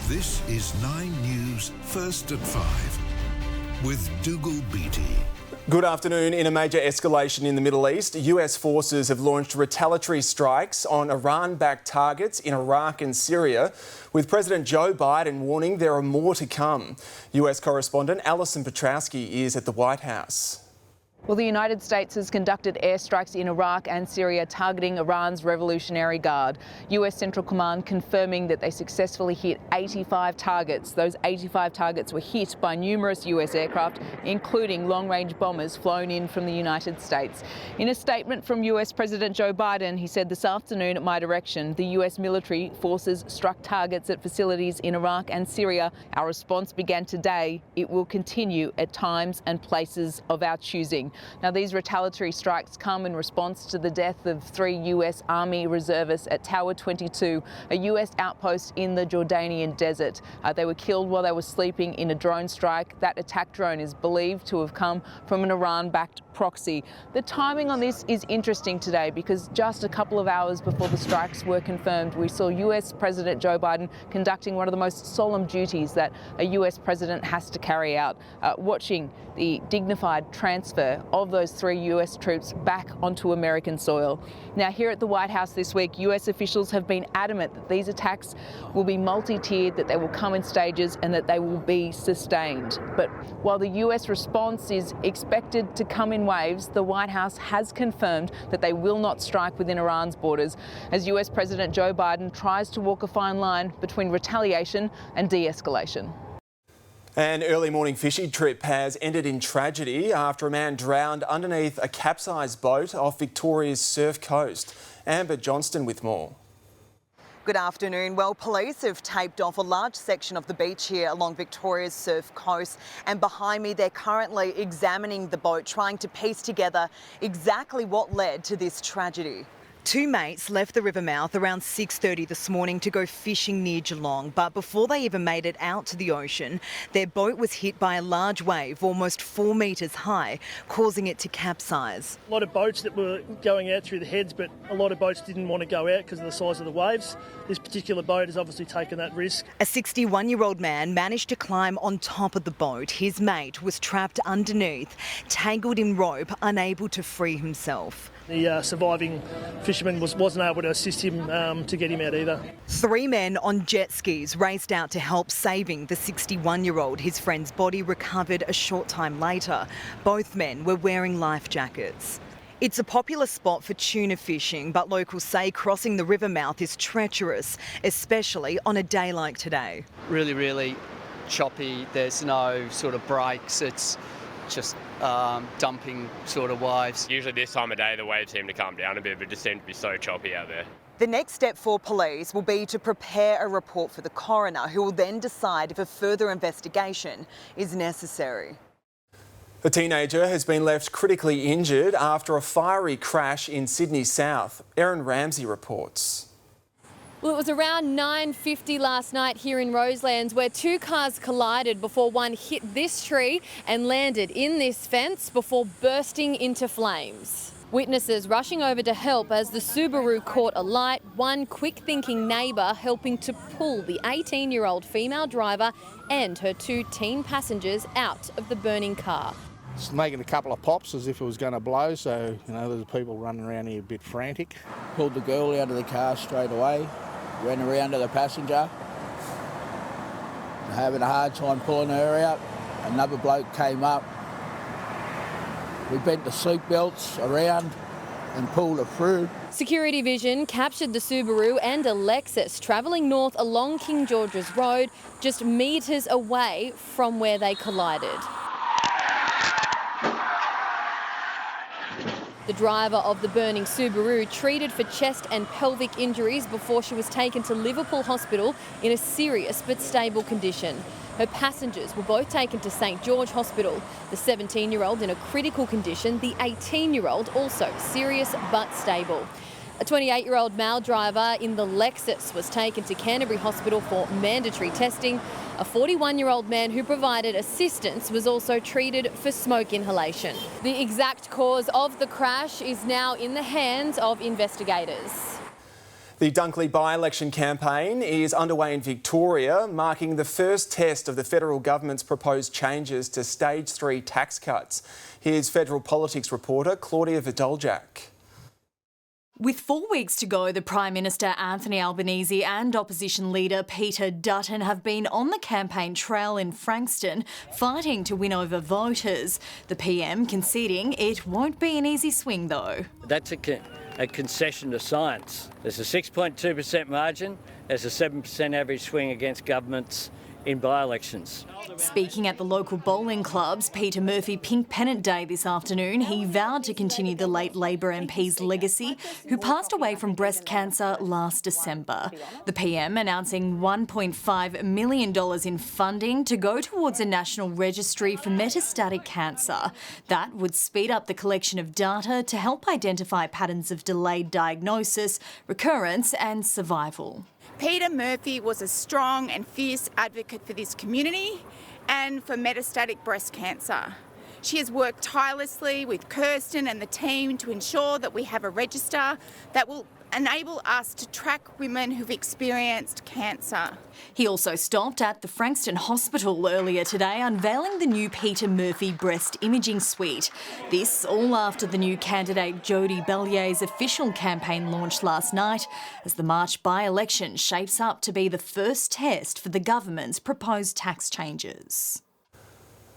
This is 9 News First at 5 with Dougal Beatty. Good afternoon. In a major escalation in the Middle East, US forces have launched retaliatory strikes on Iran-backed targets in Iraq and Syria, with President Joe Biden warning there are more to come. US correspondent Alison Petrowski is at the White House. Well, the United States has conducted airstrikes in Iraq and Syria targeting Iran's Revolutionary Guard. US Central Command confirming that they successfully hit 85 targets. Those 85 targets were hit by numerous US aircraft, including long-range bombers flown in from the United States. In a statement from US President Joe Biden, he said, "This afternoon at my direction, the US military forces struck targets at facilities in Iraq and Syria. Our response began today. It will continue at times and places of our choosing." Now, these retaliatory strikes come in response to the death of 3 US Army reservists at Tower 22, a US outpost in the Jordanian desert. They were killed while they were sleeping in a drone strike. That attack drone is believed to have come from an Iran-backed proxy. The timing on this is interesting today because just a couple of hours before the strikes were confirmed, we saw US President Joe Biden conducting one of the most solemn duties that a US president has to carry out, watching the dignified transfer of those 3 US troops back onto American soil. Now, here at the White House this week, US officials have been adamant that these attacks will be multi-tiered, that they will come in stages and that they will be sustained. But while the US response is expected to come in waves, the White House has confirmed that they will not strike within Iran's borders as US President Joe Biden tries to walk a fine line between retaliation and de-escalation. An early morning fishing trip has ended in tragedy after a man drowned underneath a capsized boat off Victoria's Surf Coast. Amber Johnston with more. Good afternoon. Well, police have taped off a large section of the beach here along Victoria's Surf Coast, and behind me they're currently examining the boat, trying to piece together exactly what led to this tragedy. 2 mates left the river mouth around 6:30 this morning to go fishing near Geelong, but before they even made it out to the ocean, their boat was hit by a large wave almost 4 metres high, causing it to capsize. A lot of boats that were going out through the heads, but a lot of boats didn't want to go out because of the size of the waves. This particular boat has obviously taken that risk. A 61-year-old man managed to climb on top of the boat. His mate was trapped underneath, tangled in rope, unable to free himself. The surviving fisherman wasn't able to assist him to get him out either. 3 men on jet skis raced out to help saving the 61-year-old. His friend's body recovered a short time later. Both men were wearing life jackets. It's a popular spot for tuna fishing, but locals say crossing the river mouth is treacherous, especially on a day like today. Really choppy. There's no sort of breaks. It's just dumping sort of waves. Usually this time of day the waves seem to calm down a bit, but it just seems to be so choppy out there. The next step for police will be to prepare a report for the coroner, who will then decide if a further investigation is necessary. A teenager has been left critically injured after a fiery crash in Sydney South. Erin Ramsey reports. Well, it was around 9:50 last night here in Roselands where 2 cars collided before one hit this tree and landed in this fence before bursting into flames. Witnesses rushing over to help as the Subaru caught alight, one quick-thinking neighbour helping to pull the 18-year-old female driver and her 2 teen passengers out of the burning car. It's making a couple of pops as if it was going to blow, so, there's people running around here a bit frantic. Pulled the girl out of the car straight away, ran around to the passenger, having a hard time pulling her out. Another bloke came up. We bent the seat belts around and pulled her through. Security vision captured the Subaru and a Lexus travelling north along King George's Road, just metres away from where they collided. The driver of the burning Subaru treated for chest and pelvic injuries before she was taken to Liverpool Hospital in a serious but stable condition. Her passengers were both taken to St George Hospital. The 17-year-old in a critical condition, the 18-year-old also serious but stable. A 28-year-old male driver in the Lexus was taken to Canterbury Hospital for mandatory testing. A 41-year-old man who provided assistance was also treated for smoke inhalation. The exact cause of the crash is now in the hands of investigators. The Dunkley by-election campaign is underway in Victoria, marking the first test of the federal government's proposed changes to Stage 3 tax cuts. Here's federal politics reporter Claudia Vidoljak. With 4 weeks to go, the Prime Minister Anthony Albanese and opposition leader Peter Dutton have been on the campaign trail in Frankston, fighting to win over voters. The PM conceding it won't be an easy swing though. That's a concession to science. There's a 6.2% margin, there's a 7% average swing against governments in by-elections. Speaking at the local bowling club's Peter Murphy Pink Pennant Day this afternoon, he vowed to continue the late Labor MP's legacy, who passed away from breast cancer last December. The PM announcing $1.5 million in funding to go towards a national registry for metastatic cancer. That would speed up the collection of data to help identify patterns of delayed diagnosis, recurrence and survival. Peter Murphy was a strong and fierce advocate for this community and for metastatic breast cancer. She has worked tirelessly with Kirsten and the team to ensure that we have a register that will enable us to track women who've experienced cancer. He also stopped at the Frankston Hospital earlier today, unveiling the new Peter Murphy breast imaging suite. This all after the new candidate Jodie Bellier's official campaign launched last night, as the March by-election shapes up to be the first test for the government's proposed tax changes.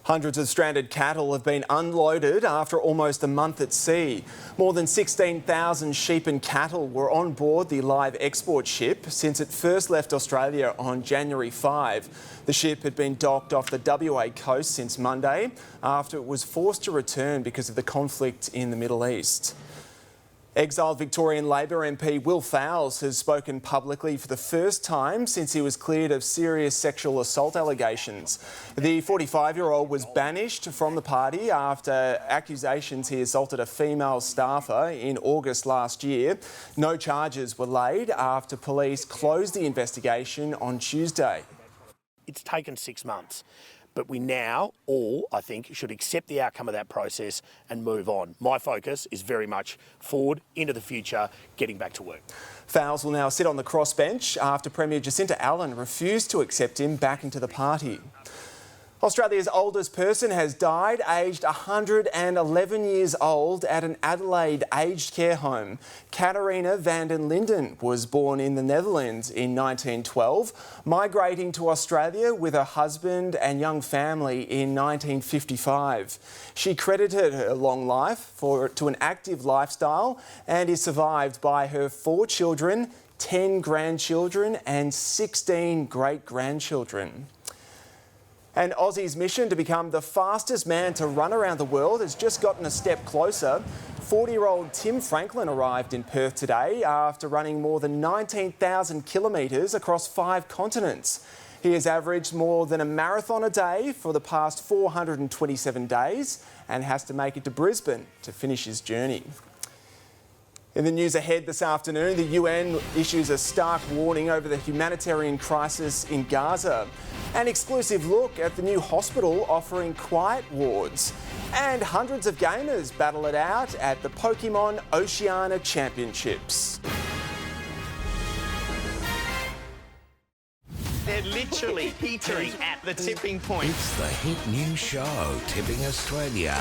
Hundreds of stranded cattle have been unloaded after almost a month at sea. More than 16,000 sheep and cattle were on board the live export ship since it first left Australia on January 5. The ship had been docked off the WA coast since Monday after it was forced to return because of the conflict in the Middle East. Exiled Victorian Labor MP Will Fowles has spoken publicly for the first time since he was cleared of serious sexual assault allegations. The 45-year-old was banished from the party after accusations he assaulted a female staffer in August last year. No charges were laid after police closed the investigation on Tuesday. It's taken 6 months. But we now all, I think, should accept the outcome of that process and move on. My focus is very much forward, into the future, getting back to work. Fowles will now sit on the crossbench after Premier Jacinta Allen refused to accept him back into the party. Australia's oldest person has died, aged 111 years old, at an Adelaide aged care home. Katarina van den Linden was born in the Netherlands in 1912, migrating to Australia with her husband and young family in 1955. She credited her long life to an active lifestyle and is survived by her 4 children, 10 grandchildren and 16 great-grandchildren. And Aussie's mission to become the fastest man to run around the world has just gotten a step closer. 40-year-old Tim Franklin arrived in Perth today after running more than 19,000 kilometres across 5 continents. He has averaged more than a marathon a day for the past 427 days and has to make it to Brisbane to finish his journey. In the news ahead this afternoon, the UN issues a stark warning over the humanitarian crisis in Gaza. An exclusive look at the new hospital offering quiet wards. And hundreds of gamers battle it out at the Pokemon Oceania Championships. They're literally teetering at the tipping point. It's the hit new show, Tipping Australia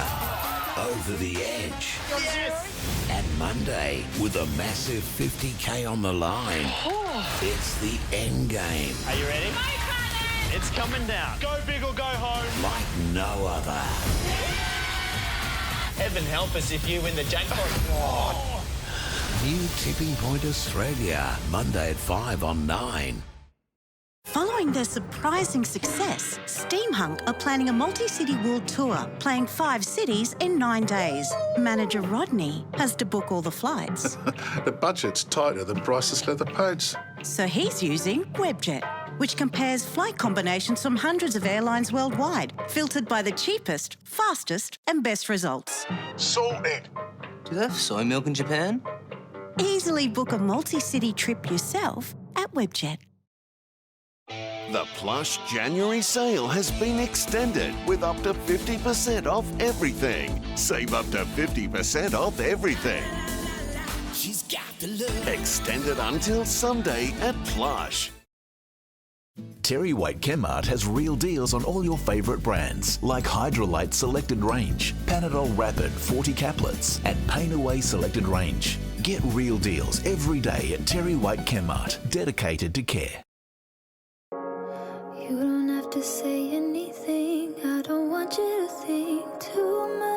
over the edge. Yes! And Monday, with a massive 50k on the line, it's the end game. Are you ready? It's coming down. Go big or go home. Like no other. Heaven help us if you win the jackpot. New Tipping Point Australia, Monday at 5 on 9. Following their surprising success, Steamhunk are planning a multi-city world tour, playing 5 cities in 9 days. Manager Rodney has to book all the flights. The budget's tighter than priceless leather pads. So he's using Webjet, which compares flight combinations from hundreds of airlines worldwide, filtered by the cheapest, fastest and best results. Sorted! Do they have soy milk in Japan? Easily book a multi-city trip yourself at Webjet. The Plush January sale has been extended with up to 50% off everything. Save up to 50% off everything. She's got the look. Extended until Sunday at Plush. Terry White Chemmart has real deals on all your favourite brands like Hydrolite Selected Range, Panadol Rapid 40 Caplets and Pain Away Selected Range. Get real deals every day at Terry White Chemmart, dedicated to care. You don't have to say anything, I don't want you to think too much.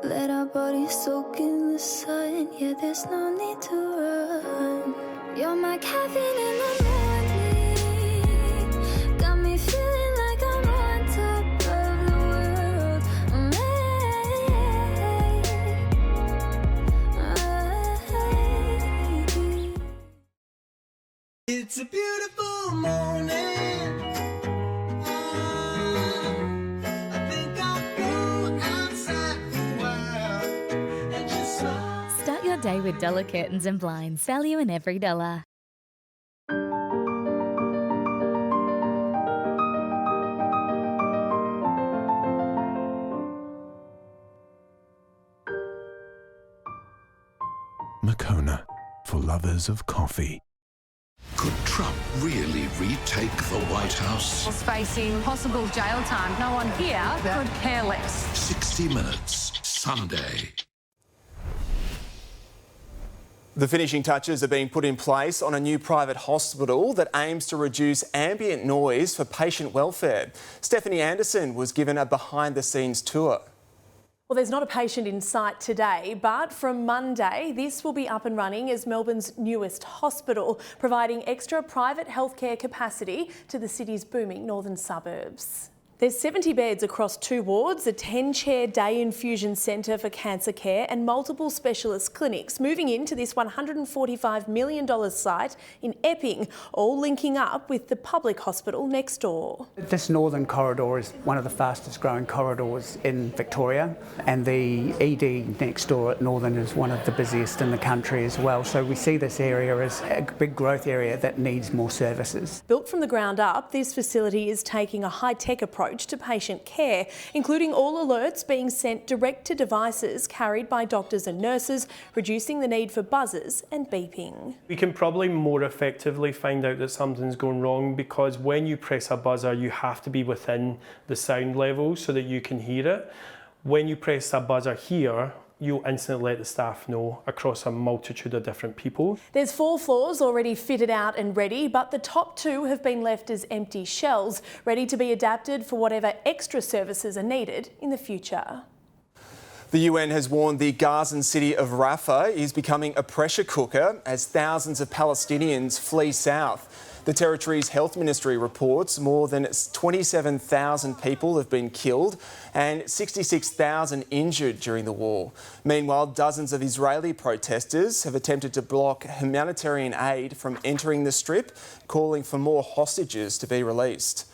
Let our bodies soak in the sun, yeah, there's no need to run. You're my caffeine in the morning, got me feeling like I'm on top of the world. It's a beautiful morning. I think I'll go outside for a while and just Start your day with dollar curtains and blinds. Value in every dollar. Moccona, for lovers of coffee. Could Trump really retake the White House? Was facing possible jail time. No one here could care less. 60 Minutes, Sunday. The finishing touches are being put in place on a new private hospital that aims to reduce ambient noise for patient welfare. Stephanie Anderson was given a behind-the-scenes tour. Well, there's not a patient in sight today, but from Monday, this will be up and running as Melbourne's newest hospital, providing extra private healthcare capacity to the city's booming northern suburbs. There's 70 beds across 2 wards, a 10-chair day infusion centre for cancer care and multiple specialist clinics moving into this $145 million site in Epping, all linking up with the public hospital next door. This northern corridor is one of the fastest growing corridors in Victoria, and the ED next door at Northern is one of the busiest in the country as well. So we see this area as a big growth area that needs more services. Built from the ground up, this facility is taking a high-tech approach to patient care, including all alerts being sent direct to devices carried by doctors and nurses, reducing the need for buzzers and beeping. We can probably more effectively find out that something's going wrong because when you press a buzzer, you have to be within the sound level so that you can hear it. When you press a buzzer here, you'll instantly let the staff know across a multitude of different people. There's 4 floors already fitted out and ready, but the top 2 have been left as empty shells, ready to be adapted for whatever extra services are needed in the future. The UN has warned the Gazan city of Rafah is becoming a pressure cooker as thousands of Palestinians flee south. The territory's health ministry reports more than 27,000 people have been killed and 66,000 injured during the war. Meanwhile, dozens of Israeli protesters have attempted to block humanitarian aid from entering the Strip, calling for more hostages to be released.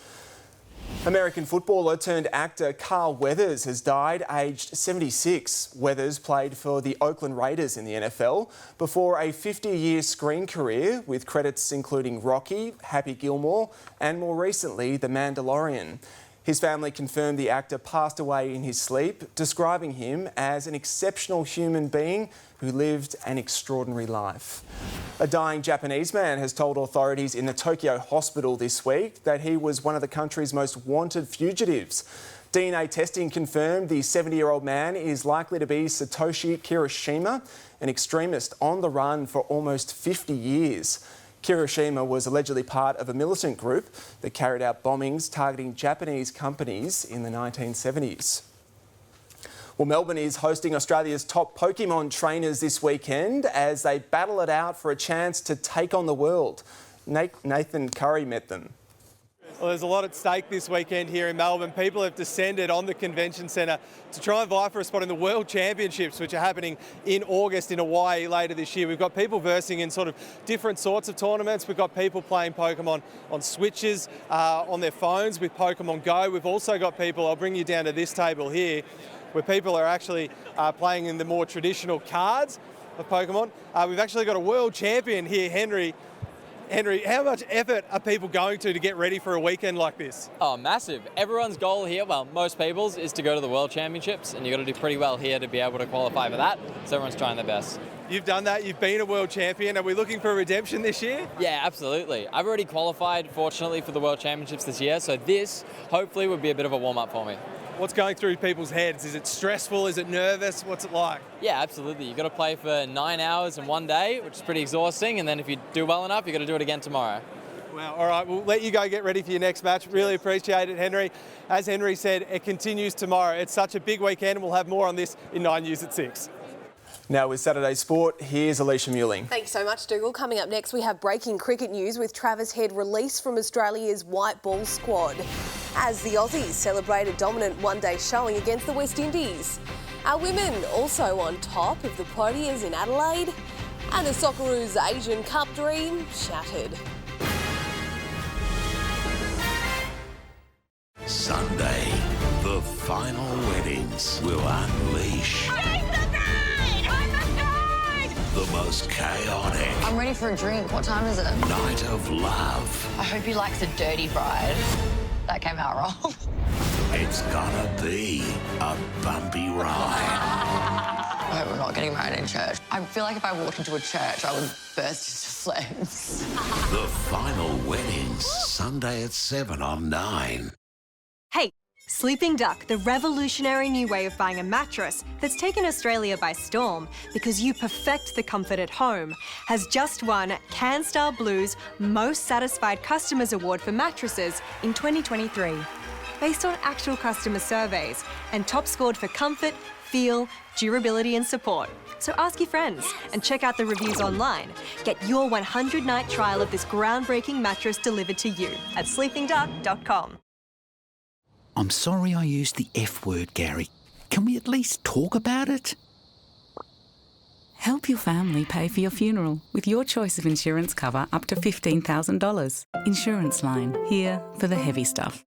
American footballer turned actor Carl Weathers has died aged 76. Weathers played for the Oakland Raiders in the NFL before a 50-year screen career with credits including Rocky, Happy Gilmore and more recently The Mandalorian. His family confirmed the actor passed away in his sleep, describing him as an exceptional human being who lived an extraordinary life. A dying Japanese man has told authorities in the Tokyo hospital this week that he was one of the country's most wanted fugitives. DNA testing confirmed the 70-year-old man is likely to be Satoshi Kirishima, an extremist on the run for almost 50 years. Kirishima was allegedly part of a militant group that carried out bombings targeting Japanese companies in the 1970s. Well, Melbourne is hosting Australia's top Pokemon trainers this weekend as they battle it out for a chance to take on the world. Nathan Curry met them. Well, there's a lot at stake this weekend here in Melbourne. People have descended on the convention centre to try and vie for a spot in the World Championships, which are happening in August in Hawaii later this year. We've got people versing in sort of different sorts of tournaments. We've got people playing Pokemon on Switches, on their phones with Pokemon Go. We've also got people, I'll bring you down to this table here, where people are actually playing in the more traditional cards of Pokemon. We've actually got a world champion here, Henry Henry, how much effort are people going to get ready for a weekend like this? Oh, massive. Everyone's goal here, well, most people's, is to go to the World Championships, and you've got to do pretty well here to be able to qualify for that, so everyone's trying their best. You've done that, you've been a world champion. Are we looking for redemption this year? Yeah, absolutely. I've already qualified, fortunately, for the World Championships this year, so this, hopefully, would be a bit of a warm-up for me. What's going through people's heads? Is it stressful? Is it nervous? What's it like? Yeah, absolutely. You've got to play for 9 hours in one day, which is pretty exhausting, and then if you do well enough, you've got to do it again tomorrow. Well, all right, we'll let you go get ready for your next match. Really appreciate it, Henry. As Henry said, it continues tomorrow. It's such a big weekend, and we'll have more on this in 9 News at 6. Now with Saturday Sport, here's Alicia Muling. Thanks so much, Dougal. Coming up next, we have breaking cricket news with Travis Head released from Australia's white ball squad as the Aussies celebrate a dominant one-day showing against the West Indies. Our women also on top of the Proteas in Adelaide, and the Socceroos' Asian Cup dream shattered. Sunday, the final weddings will unleash the most chaotic I'm ready for a drink. What time is it? night of love. I hope he likes a dirty bride. That came out wrong. It's gonna be a bumpy ride. I hope we're not getting married in church. I feel like if I walked into a church, I would burst into flames. The final weddings, Sunday at 7 on 9. Hey, Sleeping Duck, the revolutionary new way of buying a mattress that's taken Australia by storm because you perfect the comfort at home, has just won CanStar Blue's Most Satisfied Customers Award for mattresses in 2023, based on actual customer surveys, and top scored for comfort, feel, durability and support. So ask your friends and check out the reviews online. Get your 100-night trial of this groundbreaking mattress delivered to you at sleepingduck.com. I'm sorry I used the F word, Gary. Can we at least talk about it? Help your family pay for your funeral with your choice of insurance cover up to $15,000. Insurance Line, here for the heavy stuff.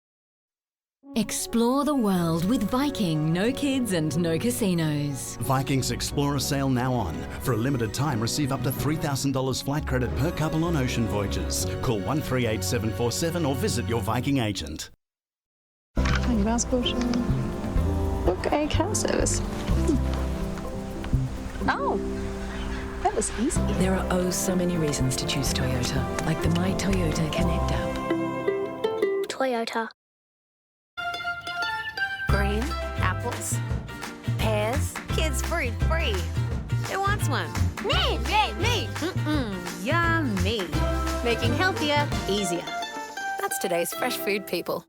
Explore the world with Viking. No kids and no casinos. Viking's Explorer sale now on. For a limited time, receive up to $3,000 flight credit per couple on ocean voyages. Call 138747 or visit your Viking agent. Book a car service. Oh, that was easy. There are oh so many reasons to choose Toyota, like the My Toyota Connect app. Toyota. Green, apples, pears, kids fruit free. Who wants one? Me! Yummy. Making healthier, easier. That's today's fresh food people.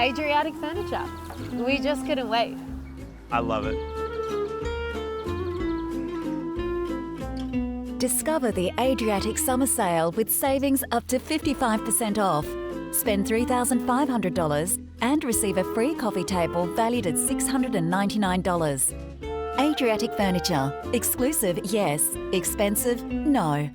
Adriatic Furniture. We just couldn't wait. I love it. Discover the Adriatic Summer Sale with savings up to 55% off. Spend $3,500 and receive a free coffee table valued at $699. Adriatic Furniture. Exclusive, yes. Expensive, no.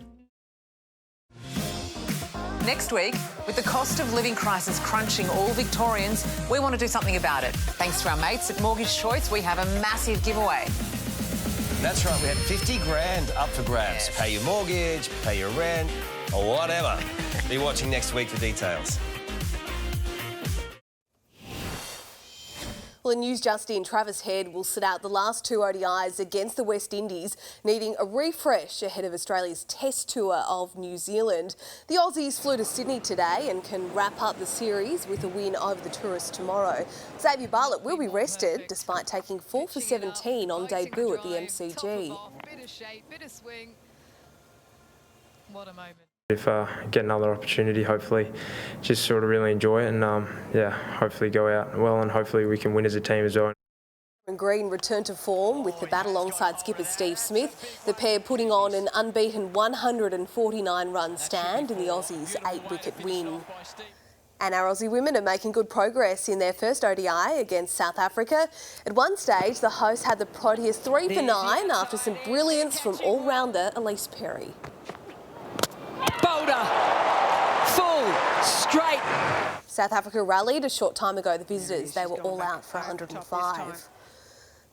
Next week, with the cost of living crisis crunching all Victorians, we want to do something about it. Thanks to our mates at Mortgage Choice, we have a massive giveaway. That's right, we had 50 grand up for grabs. Yes. Pay your mortgage, pay your rent, or whatever. Be watching next week for details. Well, in news just in, Travis Head will sit out the last two ODIs against the West Indies, needing a refresh ahead of Australia's Test tour of New Zealand. The Aussies flew to Sydney today and can wrap up the series with a win over the tourists tomorrow. Xavier Bartlett will be rested despite taking 4 for 17 on debut at the MCG. Bit of shape, bit of swing. What a moment. If I get another opportunity, hopefully just sort of really enjoy it and hopefully go out well and hopefully we can win as a team as well. Green returned to form with the bat alongside skipper Steve Smith, the pair putting on an unbeaten 149-run stand in the Aussies' 8-wicket win. And our Aussie women are making good progress in their first ODI against South Africa. At one stage, the hosts had the Proteas 3 for 9 after some brilliance from all-rounder Elise Perry. Boulder, full, straight. South Africa rallied a short time ago, the visitors. They were all out for 105.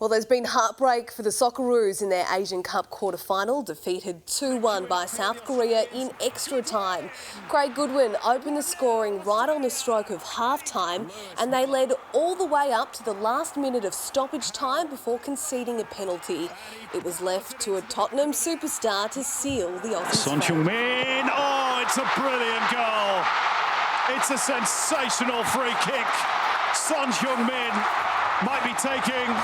Well, there's been heartbreak for the Socceroos in their Asian Cup quarter-final, defeated 2-1 by South Korea in extra time. Craig Goodwin opened the scoring right on the stroke of half-time, and they led all the way up to the last minute of stoppage time before conceding a penalty. It was left to a Tottenham superstar to seal the Aussies. Son Heung-min, oh, it's a brilliant goal. It's a sensational free kick. Son Heung-min might be taking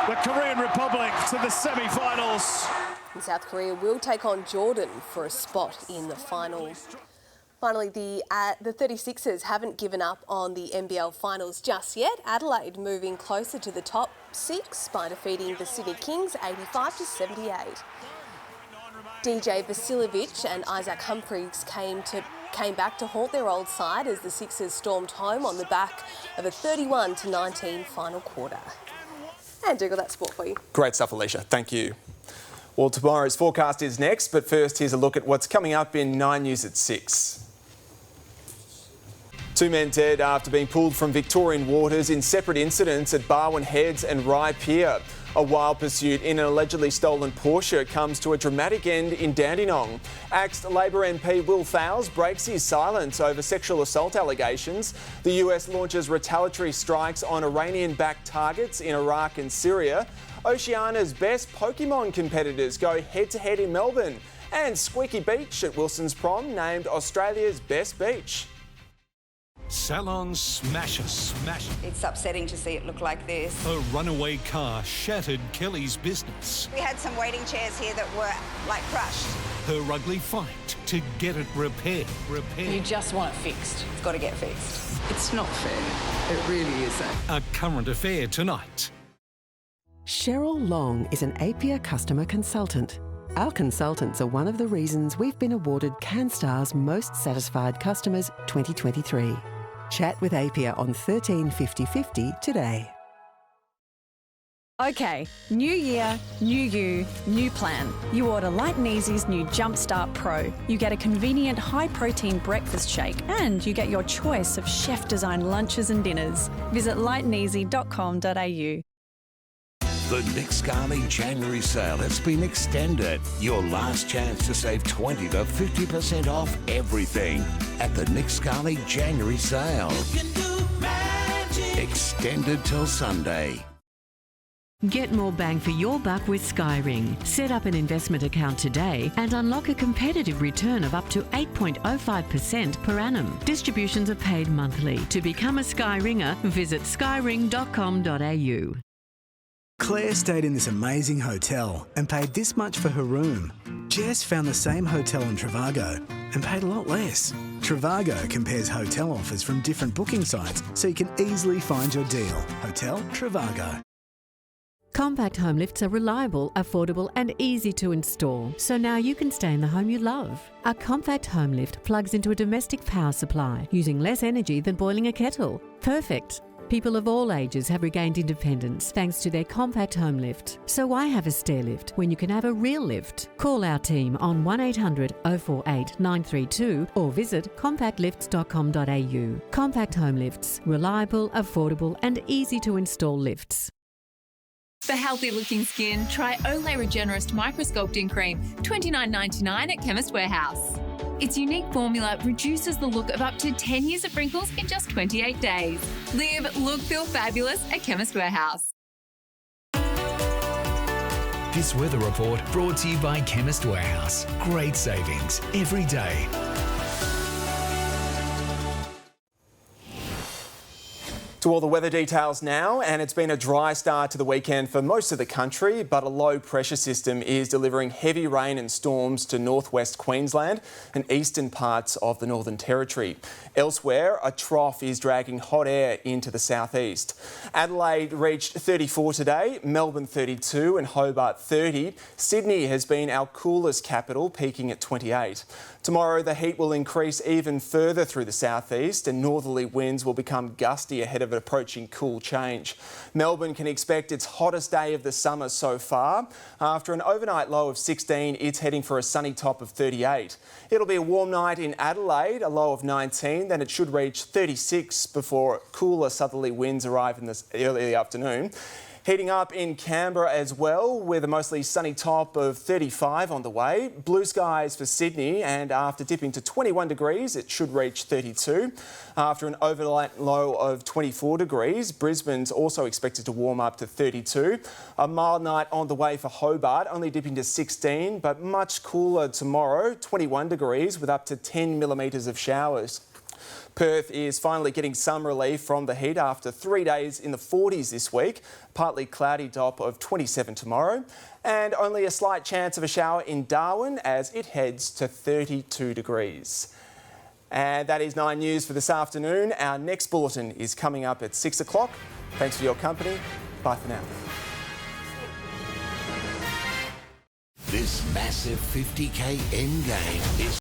the Korean Republic to the semi-finals. And South Korea will take on Jordan for a spot in the final. Finally, the 36ers haven't given up on the NBL finals just yet. Adelaide moving closer to the top six by defeating the Sydney Kings 85-78. DJ Vasiljevic and Isaac Humphries came back to haunt their old side as the Sixers stormed home on the back of a 31-19 final quarter. And Dougal, that's sport for you. Great stuff, Alicia. Thank you. Well, tomorrow's forecast is next, but first here's a look at what's coming up in 9 News at 6. 2 men dead after being pulled from Victorian waters in separate incidents at Barwon Heads and Rye Pier. A wild pursuit in an allegedly stolen Porsche comes to a dramatic end in Dandenong. Axed Labor MP Will Fowles breaks his silence over sexual assault allegations. The US launches retaliatory strikes on Iranian-backed targets in Iraq and Syria. Oceania's best Pokemon competitors go head-to-head in Melbourne. And Squeaky Beach at Wilson's Prom named Australia's best beach. Salon smasher. It's upsetting to see it look like this. A runaway car shattered Kelly's business. We had some waiting chairs here that were, crushed. Her ugly fight to get it repaired. You just want it fixed. It's got to get fixed. It's not fair. It really isn't. A current affair tonight. Cheryl Long is an APIA customer consultant. Our consultants are one of the reasons we've been awarded CanStar's Most Satisfied Customers 2023. Chat with APIA on 13 50 50 today. Okay, new year, new you, new plan. You order Light and Easy's new Jumpstart Pro. You get a convenient high-protein breakfast shake and you get your choice of chef-designed lunches and dinners. Visit lightandeasy.com.au. The Nick Scali January sale has been extended. Your last chance to save 20 to 50% off everything at the Nick Scali January sale. Extended till Sunday. Get more bang for your buck with Skyring. Set up an investment account today and unlock a competitive return of up to 8.05% per annum. Distributions are paid monthly. To become a Skyringer, visit skyring.com.au. Claire stayed in this amazing hotel and paid this much for her room. Jess found the same hotel in Trivago and paid a lot less. Trivago compares hotel offers from different booking sites so you can easily find your deal. Hotel Trivago. Compact home lifts are reliable, affordable and easy to install, so now you can stay in the home you love. A compact home lift plugs into a domestic power supply, using less energy than boiling a kettle. Perfect. People of all ages have regained independence thanks to their compact home lift. So why have a stair lift when you can have a real lift? Call our team on 1800 048 932 or visit compactlifts.com.au. Compact home lifts. Reliable, affordable and easy to install lifts. For healthy looking skin, try Olay Regenerist Microsculpting Cream, $29.99 at Chemist Warehouse. Its unique formula reduces the look of up to 10 years of wrinkles in just 28 days. Live, look, feel fabulous at Chemist Warehouse. This weather report brought to you by Chemist Warehouse. Great savings every day. To all the weather details now, and it's been a dry start to the weekend for most of the country, but a low pressure system is delivering heavy rain and storms to northwest Queensland and eastern parts of the Northern Territory. Elsewhere, a trough is dragging hot air into the southeast. Adelaide reached 34 today, Melbourne 32 and Hobart 30. Sydney has been our coolest capital, peaking at 28. Tomorrow, the heat will increase even further through the southeast and northerly winds will become gusty ahead of an approaching cool change. Melbourne can expect its hottest day of the summer so far. After an overnight low of 16, it's heading for a sunny top of 38. It'll be a warm night in Adelaide, a low of 19, then it should reach 36 before cooler southerly winds arrive in the early afternoon. Heating up in Canberra as well, with a mostly sunny top of 35 on the way. Blue skies for Sydney, and after dipping to 21 degrees, it should reach 32. After an overnight low of 24 degrees, Brisbane's also expected to warm up to 32. A mild night on the way for Hobart, only dipping to 16, but much cooler tomorrow, 21 degrees with up to 10 millimetres of showers. Perth is finally getting some relief from the heat after 3 days in the 40s this week. Partly cloudy top of 27 tomorrow, and only a slight chance of a shower in Darwin as it heads to 32 degrees. And that is 9 News for this afternoon. Our next bulletin is coming up at 6 o'clock. Thanks for your company. Bye for now. This massive 50k endgame is